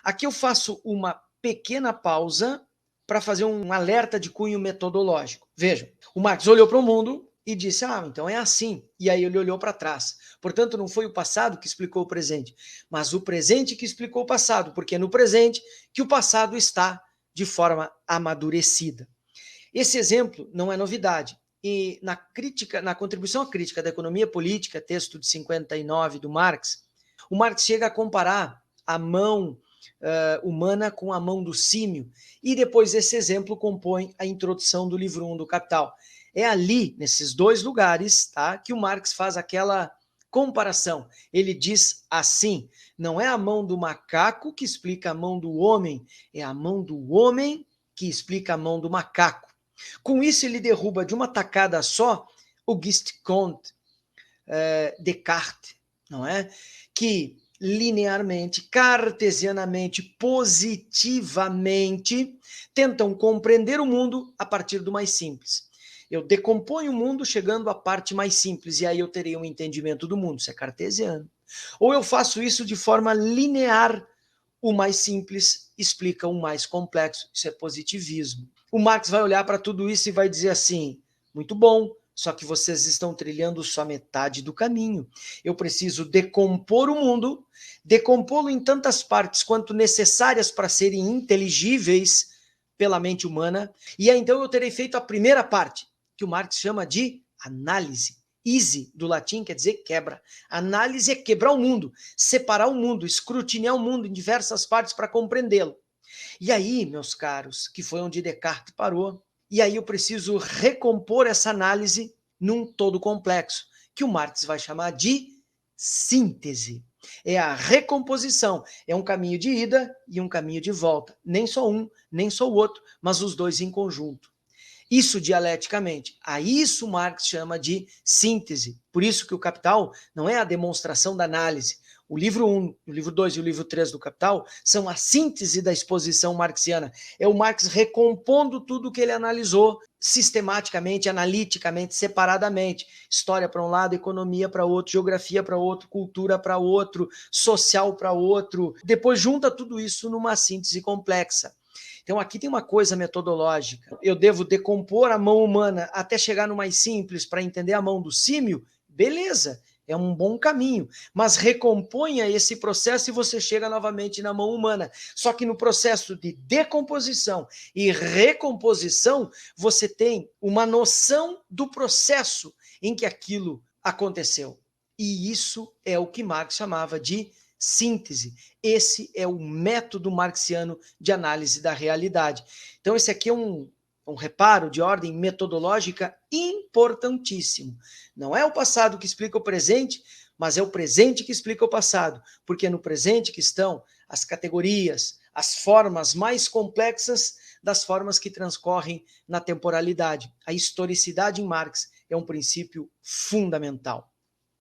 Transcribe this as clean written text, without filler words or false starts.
Aqui eu faço uma pequena pausa para fazer um alerta de cunho metodológico. Vejam, o Marx olhou para o mundo e disse, então é assim. E aí ele olhou para trás. Portanto, não foi o passado que explicou o presente, mas o presente que explicou o passado, porque é no presente que o passado está de forma amadurecida. Esse exemplo não é novidade. E na contribuição à crítica da economia política, texto de 59 do Marx, o Marx chega a comparar a mão humana com a mão do símio, e depois esse exemplo compõe a introdução do livro 1 do Capital. É ali, nesses dois lugares, tá, que o Marx faz aquela comparação. Ele diz assim, não é a mão do macaco que explica a mão do homem, é a mão do homem que explica a mão do macaco. Com isso, ele derruba de uma tacada só Auguste Comte, Descartes, não é? Que linearmente, cartesianamente, positivamente, tentam compreender o mundo a partir do mais simples. Eu decomponho o mundo chegando à parte mais simples, e aí eu terei um entendimento do mundo, isso é cartesiano. Ou eu faço isso de forma linear, o mais simples explica o mais complexo, isso é positivismo. O Marx vai olhar para tudo isso e vai dizer assim, muito bom, só que vocês estão trilhando só metade do caminho. Eu preciso decompor o mundo, decompô-lo em tantas partes quanto necessárias para serem inteligíveis pela mente humana, e aí então eu terei feito a primeira parte, que o Marx chama de análise. Easy, do latim, quer dizer quebra. Análise é quebrar o mundo, separar o mundo, escrutinar o mundo em diversas partes para compreendê-lo. E aí, meus caros, que foi onde Descartes parou, e aí eu preciso recompor essa análise num todo complexo, que o Marx vai chamar de síntese. É a recomposição, é um caminho de ida e um caminho de volta. Nem só um, nem só o outro, mas os dois em conjunto. Isso dialeticamente. A isso Marx chama de síntese. Por isso que o Capital não é a demonstração da análise. O livro 1, o livro 2 e o livro 3 do Capital são a síntese da exposição marxiana. É o Marx recompondo tudo que ele analisou sistematicamente, analiticamente, separadamente. História para um lado, economia para outro, geografia para outro, cultura para outro, social para outro. Depois junta tudo isso numa síntese complexa. Então aqui tem uma coisa metodológica. Eu devo decompor a mão humana até chegar no mais simples para entender a mão do símio? Beleza, é um bom caminho. Mas recomponha esse processo e você chega novamente na mão humana. Só que no processo de decomposição e recomposição, você tem uma noção do processo em que aquilo aconteceu. E isso é o que Marx chamava de síntese. Esse é o método marxiano de análise da realidade. Então, esse aqui é um reparo de ordem metodológica importantíssimo. Não é o passado que explica o presente, mas é o presente que explica o passado, porque é no presente que estão as categorias, as formas mais complexas das formas que transcorrem na temporalidade. A historicidade em Marx é um princípio fundamental.